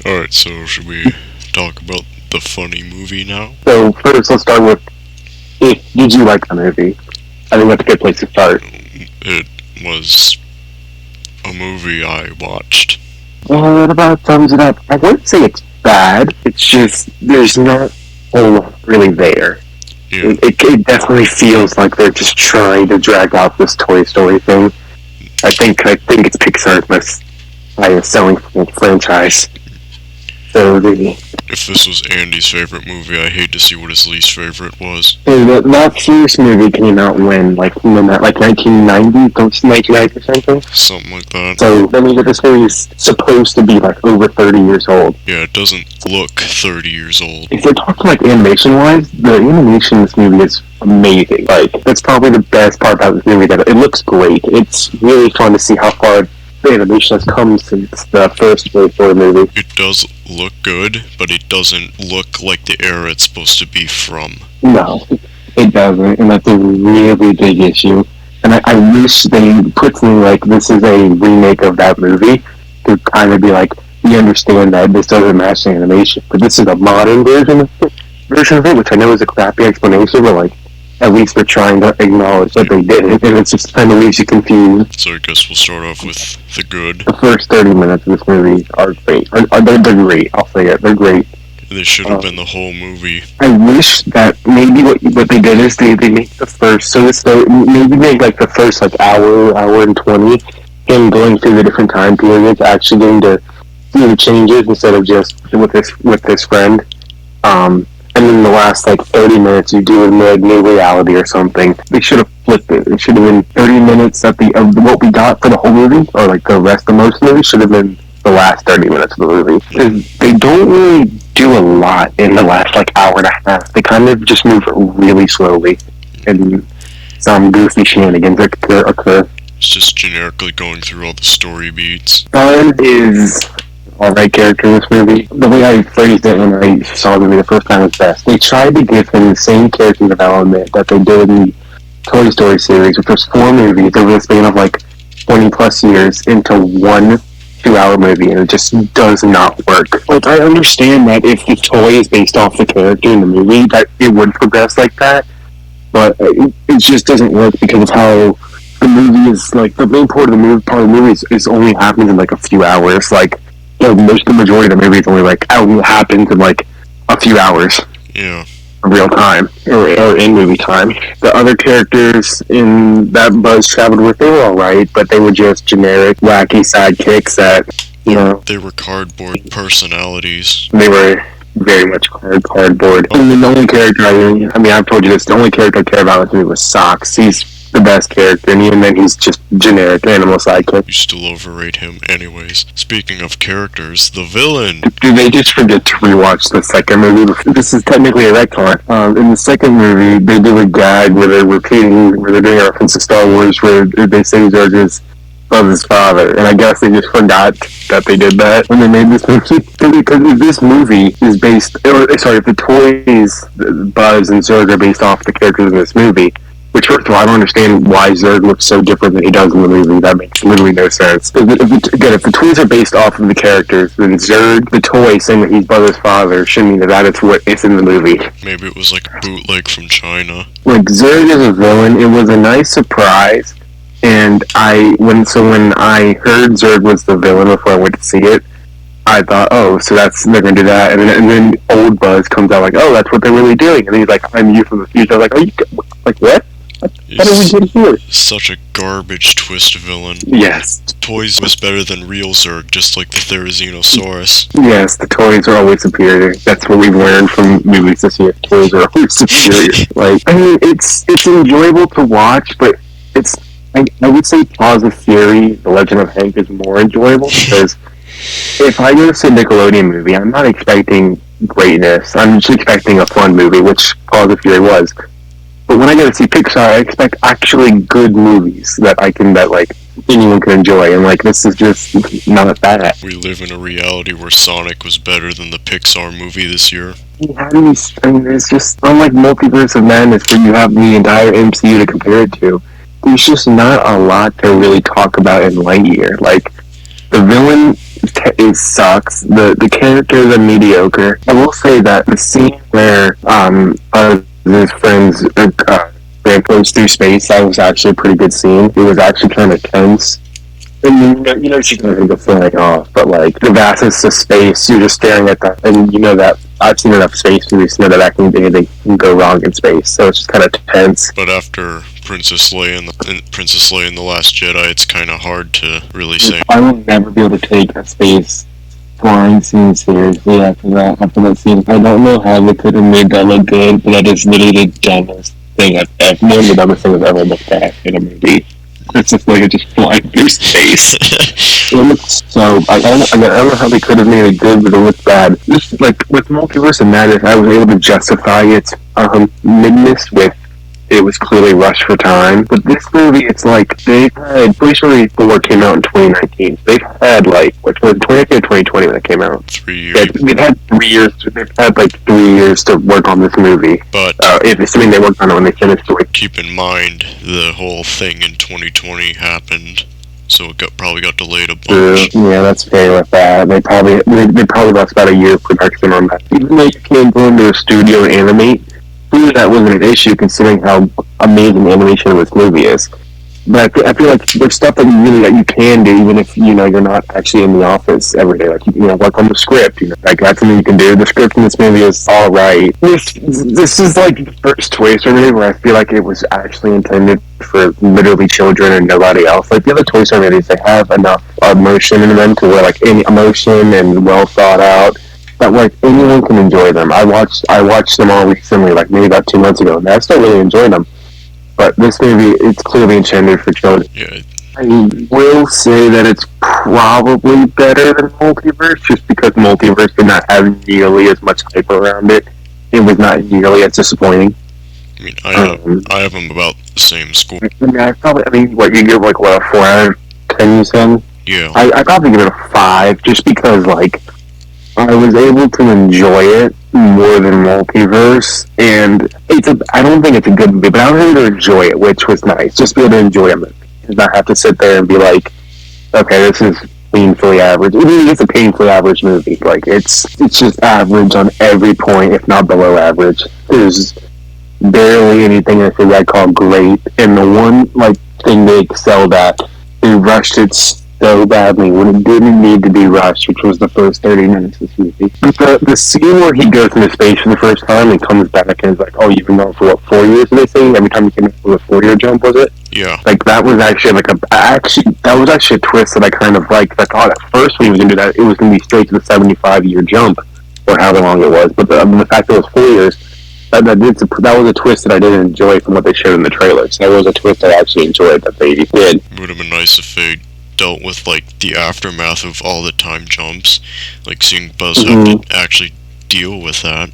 Alright, so should we talk about the funny movie now? So first, let's start with, did you like the movie? I think that's a good place to start. It was a movie I watched. Well, that about sums it up. I wouldn't say it's bad. It's just there's not a lot really there. Yeah. It definitely feels like they're just trying to drag out this Toy Story thing. I think it's Pixar's most highest selling franchise. So If this was Andy's favorite movie, I hate to see what his least favorite was. that first movie came out when, like 1990, 1990 or something? Something like that. So, I mean, this movie is supposed to be, like, over 30 years old. Yeah, it doesn't look 30 years old. If we're talking, like, animation-wise, the animation in this movie is amazing. Like, that's probably the best part about this movie, that it looks great. It's really fun to see how far the animation has come since the first Toy Story movie. It does look good, but it doesn't look like the era it's supposed to be from. No, it doesn't, and that's a really big issue. And I wish they put something like, this is a remake of that movie, to kind of be like, we understand that this doesn't match the animation, but this is a modern version of it, which I know is a crappy explanation, but like, at least they're trying to acknowledge that they did it, and it's just kind of leaves you confused. So I guess we'll start off with the good. The first 30 minutes of this movie are great. They're great, I'll say it, they're great. This should have been the whole movie. I wish that maybe what they did is they make the first, maybe make like the first like hour and 20, and going through the different time periods, actually getting to see the changes instead of just with this friend. And then the last like 30 minutes you do in like new reality or something. They should have flipped it. It should have been 30 minutes of what we got for the whole movie, or like the rest of most movies should have been the last 30 minutes of the movie. They don't really do a lot in the last like hour and a half. They kind of just move really slowly, and some goofy shenanigans occur. It's just generically going through all the story beats. Buzz is alright character in this movie. The way I phrased it when I saw the movie the first time was best. They tried to give him the same character development that they did in the Toy Story series, which was 4 movies over the span of like 20 plus years, into one 2-hour movie, and it just does not work. Like, I understand that if the toy is based off the character in the movie, that it would progress like that, but it just doesn't work because of how the movie is, like, the main part of the movie is only happens in like a few hours. Like, the majority of the movie is only like happens in like a few hours. Yeah. Real time, or in movie time. The other characters in that Buzz traveled with, they were alright, but they were just generic, wacky sidekicks that, you know... They were cardboard personalities. They were very much cardboard. And then the only character I've told you this, the only character I care about in this movie was Socks. He's the best character, and even then he's just generic animal sidekick. You still overrate him anyways. Speaking of characters, the villain! Did they just forget to rewatch the second movie? This is technically a retcon. In the second movie, they do a gag where they're doing a reference to Star Wars, where they say George is Buzz's father, and I guess they just forgot that they did that when they made this movie. Because if this movie is based, if the toys, Buzz and Zurg, are based off the characters in this movie, which, first of all, I don't understand why Zurg looks so different than he does in the movie. That makes literally no sense. If the toys are based off of the characters, then Zurg, the toy, saying that he's Buzz's father, should mean that is what is in the movie. Maybe it was like a bootleg from China. Like, Zurg is a villain. It was a nice surprise. And when I heard Zurg was the villain before I went to see it, I thought, oh, so they're gonna do that, and then old Buzz comes out like, oh, that's what they're really doing, and he's like, I'm you from the future. I was like, are you, like, what? How did we get here? Such a garbage twist villain. Yes. Toys was better than real Zurg, just like the Therizinosaurus. Yes, the toys are always superior. That's what we've learned from movies this year. Toys are always superior. Like, I mean, it's enjoyable to watch, but I would say Paws of Fury, The Legend of Hank, is more enjoyable, because if I go to see a Nickelodeon movie, I'm not expecting greatness. I'm just expecting a fun movie, which Paws of Fury was. But when I go to see Pixar, I expect actually good movies that anyone can enjoy, and like, this is just not that. We live in a reality where Sonic was better than the Pixar movie this year. It's just unlike Multiverse of Madness, where you have the entire MCU to compare it to. There's just not a lot to really talk about in Lightyear. Like, the villain it sucks. The characters are mediocre. I will say that the scene where his friends goes through space, that was actually a pretty good scene. It was actually kind of tense. And she's not gonna go flying off, but like the vastness of space, you're just staring at that, and you know that I've seen enough space movies to know that anything can go wrong in space. So it's just kind of tense. But after Princess Leia and the Last Jedi, it's kind of hard to really say. I will never be able to take a space flying scene seriously after that scene. I don't know how they could have made that look good, but that is literally the dumbest thing one of the dumbest things I've ever looked at in a movie. It's just like just flying through space. It looks so. I don't know how they could have made it good, but it looked bad. Just like with Multiverse and Madness, I was able to justify its midness with it was clearly rushed for time. But this movie, it's like they've had Toy Story 4 came out in 2019. They've had like which was 2019 or 2020 when it came out. 3 years. Yeah, they've had 3 years. They've had like 3 years to work on this movie. But assuming they worked on it when they finished it. Keep in mind the whole thing in 2020 happened, so it probably got delayed a bunch. Yeah, that's fair with that. They probably lost about a year of production on that. Even though you can't go into a studio and animate, clearly that wasn't an issue considering how amazing the animation of this movie is. But I feel like there's stuff that you can do even if you're not actually in the office every day. Like work on the script. Like that's something you can do. The script in this movie is all right. This is like the first Toy Story movie where I feel like it was actually intended for literally children and nobody else. Like the other Toy Story movies, they have enough emotion in them to where like any emotion and well thought out that like anyone can enjoy them. I watched them all recently, like maybe about 2 months ago, and I still really enjoyed them. But this movie, it's clearly intended for children. Yeah. I will say that it's probably better than Multiverse, just because Multiverse did not have nearly as much hype around it. It was not nearly as disappointing. I mean, I have them about the same score. What you give, like, what, a 4 out of 10, you said? Yeah. I probably give it a 5, just because, like, I was able to enjoy it more than Multiverse, and I don't think it's a good movie, but I was able to enjoy it, which was nice. Just be able to enjoy a movie, and not have to sit there and be like, okay, this is painfully average. It really is a painfully average movie. Like, it's just average on every point, if not below average. There's barely anything I think I'd call great, and the one, like, thing they excelled at, they rushed it so badly when it didn't need to be rushed, which was the first 30 minutes of this movie. The scene where he goes into space for the first time and comes back and is like, oh, you've been going for what, 4 years, did they say? Every time he came in for a 4-year jump, was it? Yeah. Like, that was actually a twist that I kind of liked. I thought at first when he was going to do that, it was going to be straight to the 75-year jump, or however long it was. But the fact that it was 4 years, that was a twist that I didn't enjoy from what they showed in the trailers. That was a twist I actually enjoyed that they did. It would have been nice if they dealt with like the aftermath of all the time jumps, like seeing Buzz have to actually deal with that,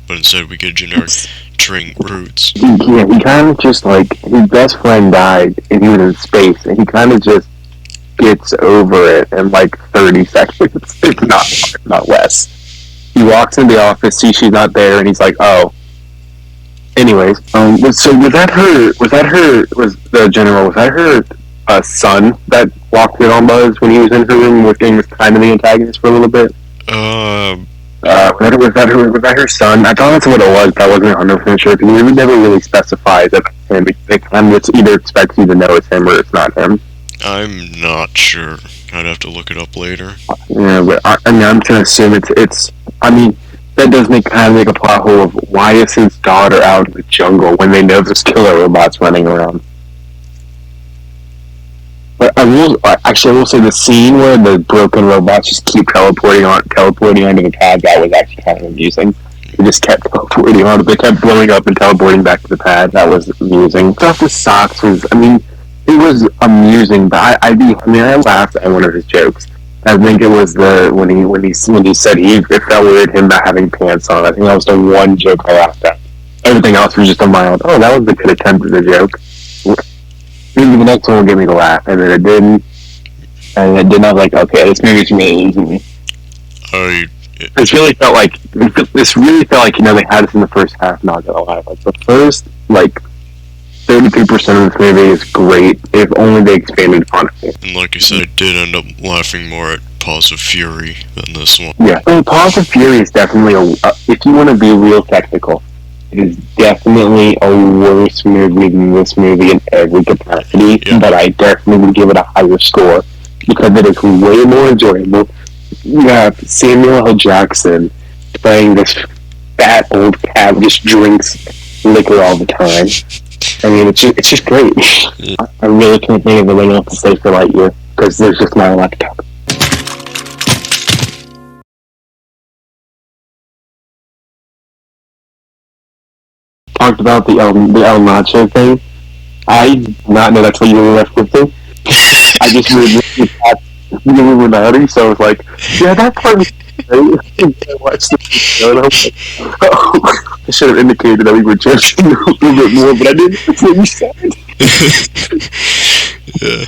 but instead we get generic train routes. Yeah, he kind of just like his best friend died and he was in space, and he kind of just gets over it in like 30 seconds, if not less. He walks into the office, sees she's not there, and he's like, oh. Anyways, so was the general? Was that her son that walked in on Buzz when he was in her room, working with kind of the antagonist for a little bit? Was that her son? I thought that's what it was, but I wasn't 100% sure, because we never really specified that it's him. They kind of either expect you to know it's him or it's not him. I'm not sure. I'd have to look it up later. Yeah, but I'm going to assume it's. I mean, that does make a plot hole of why is his daughter out in the jungle when they know there's killer robots running around. But I will say the scene where the broken robots just keep teleporting onto the pad, that was actually kind of amusing. They just kept teleporting on. They kept blowing up and teleporting back to the pad. That was amusing. Stuff with socks was, it was amusing, but I laughed at one of his jokes. I think it was when he said it felt weird him not having pants on. I think that was the one joke I laughed at. Everything else was just a mild, oh, that was a good attempt at a joke. Maybe the next one will get me to laugh, and then it didn't. And it did not, like, okay, this movie's really losing me. This really felt like they had us in the first half, not gonna lie. Like, the first, 33% of this movie is great, if only they expanded upon it. And like I said, I did end up laughing more at Paws of Fury than this one. Yeah, I mean, Paws of Fury is definitely if you want to be real technical, it is definitely a worse movie than this movie in every capacity, Yeah. but I definitely would give it a higher score because it is way more enjoyable. You have Samuel L. Jackson playing this fat old cat who just drinks liquor all the time. I mean, it's just great. Yeah. I really can't think of anything else to say for Lightyear because there's just not a lot to talk about. Talked about the El Nacho thing. I did not know that's what you were referencing. I just knew the Illuminati, so I was like, yeah, that part was great. I watched the video and I was like, oh, I should have indicated that we were joking a little bit more, but I didn't. That's what you said. Yeah.